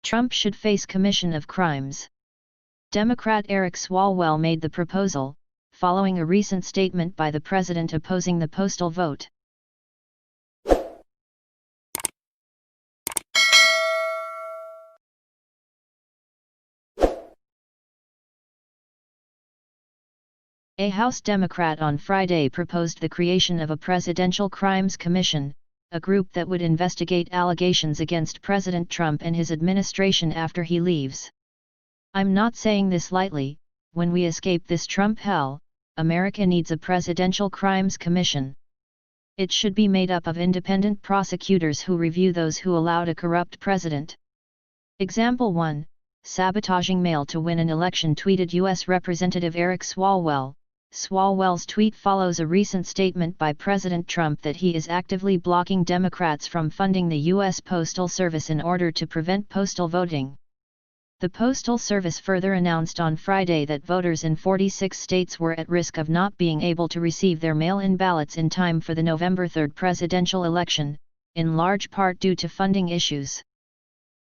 Trump should face commission of crimes. Democrat Eric Swalwell made the proposal, following a recent statement by the president opposing the postal vote. A House Democrat on Friday proposed the creation of a Presidential Crimes Commission, a group that would investigate allegations against President Trump and his administration after he leaves. "I'm not saying this lightly. When we escape this Trump hell, America needs a Presidential Crimes Commission. It should be made up of independent prosecutors who review those who allowed a corrupt president." Example 1, sabotaging mail to win an election, tweeted U.S. Representative Eric Swalwell. Swalwell's tweet follows a recent statement by President Trump that he is actively blocking Democrats from funding the U.S. Postal Service in order to prevent postal voting. The Postal Service further announced on Friday that voters in 46 states were at risk of not being able to receive their mail-in ballots in time for the November 3 presidential election, in large part due to funding issues.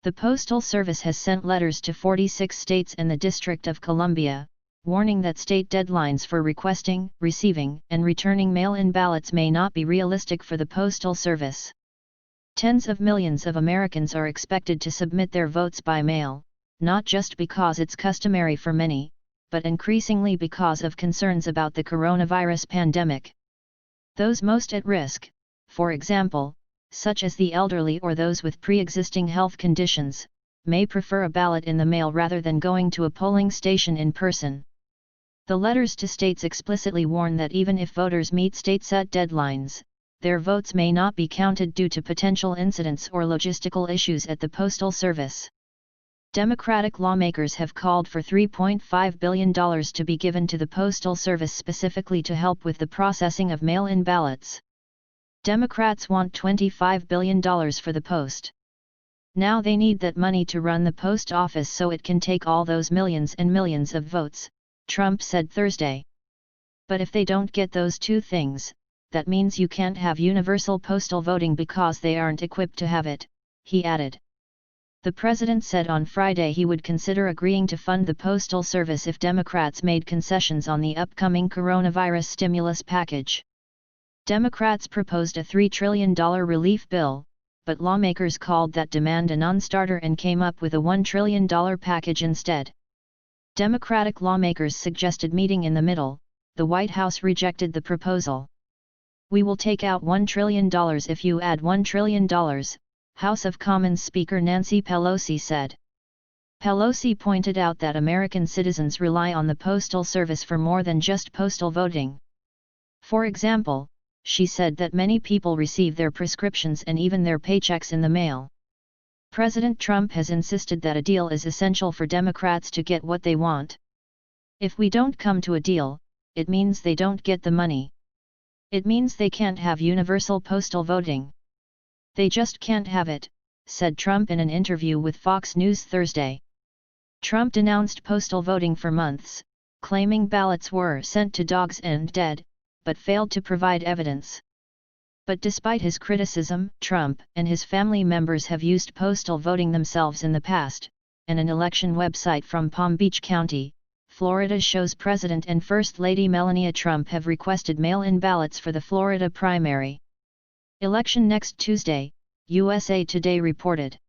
The Postal Service has sent letters to 46 states and the District of Columbia, warning that state deadlines for requesting, receiving, and returning mail-in ballots may not be realistic for the Postal Service. Tens of millions of Americans are expected to submit their votes by mail, not just because it's customary for many, but increasingly because of concerns about the coronavirus pandemic. Those most at risk, for example, such as the elderly or those with pre-existing health conditions, may prefer a ballot in the mail rather than going to a polling station in person. The letters to states explicitly warn that even if voters meet state-set deadlines, their votes may not be counted due to potential incidents or logistical issues at the Postal Service. Democratic lawmakers have called for $3.5 billion to be given to the Postal Service specifically to help with the processing of mail-in ballots. Democrats want $25 billion for the post. Now they need that money to run the post office so it can take all those millions and millions of votes, Trump said Thursday. But if they don't get those two things, that means you can't have universal postal voting because they aren't equipped to have it, he added. The president said on Friday he would consider agreeing to fund the Postal Service if Democrats made concessions on the upcoming coronavirus stimulus package. Democrats proposed a $3 trillion relief bill, but lawmakers called that demand a non-starter and came up with a $1 trillion package instead. Democratic lawmakers suggested meeting in the middle. The White House rejected the proposal. "We will take out $1 trillion if you add $1 trillion, House of Commons Speaker Nancy Pelosi said. Pelosi pointed out that American citizens rely on the Postal Service for more than just postal voting. For example, she said that many people receive their prescriptions and even their paychecks in the mail. President Trump has insisted that a deal is essential for Democrats to get what they want. If we don't come to a deal, it means they don't get the money. It means they can't have universal postal voting. They just can't have it," said Trump in an interview with Fox News Thursday. Trump denounced postal voting for months, claiming ballots were sent to dogs and dead, but failed to provide evidence. But despite his criticism, Trump and his family members have used postal voting themselves in the past, and an election website from Palm Beach County, Florida shows President and First Lady Melania Trump have requested mail-in ballots for the Florida primary election next Tuesday, USA Today reported.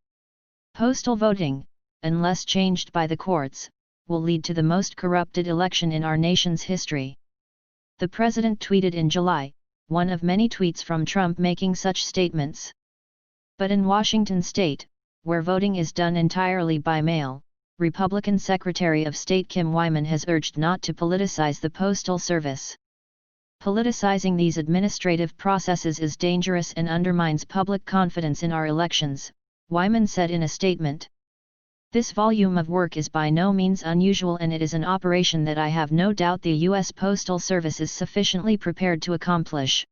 Postal voting, unless changed by the courts, will lead to the most corrupted election in our nation's history. The president tweeted in July, one of many tweets from Trump making such statements. But in Washington state, where voting is done entirely by mail, Republican Secretary of State Kim Wyman has urged not to politicize the Postal Service. Politicizing these administrative processes is dangerous and undermines public confidence in our elections, Wyman said in a statement. This volume of work is by no means unusual and it is an operation that I have no doubt the U.S. Postal Service is sufficiently prepared to accomplish.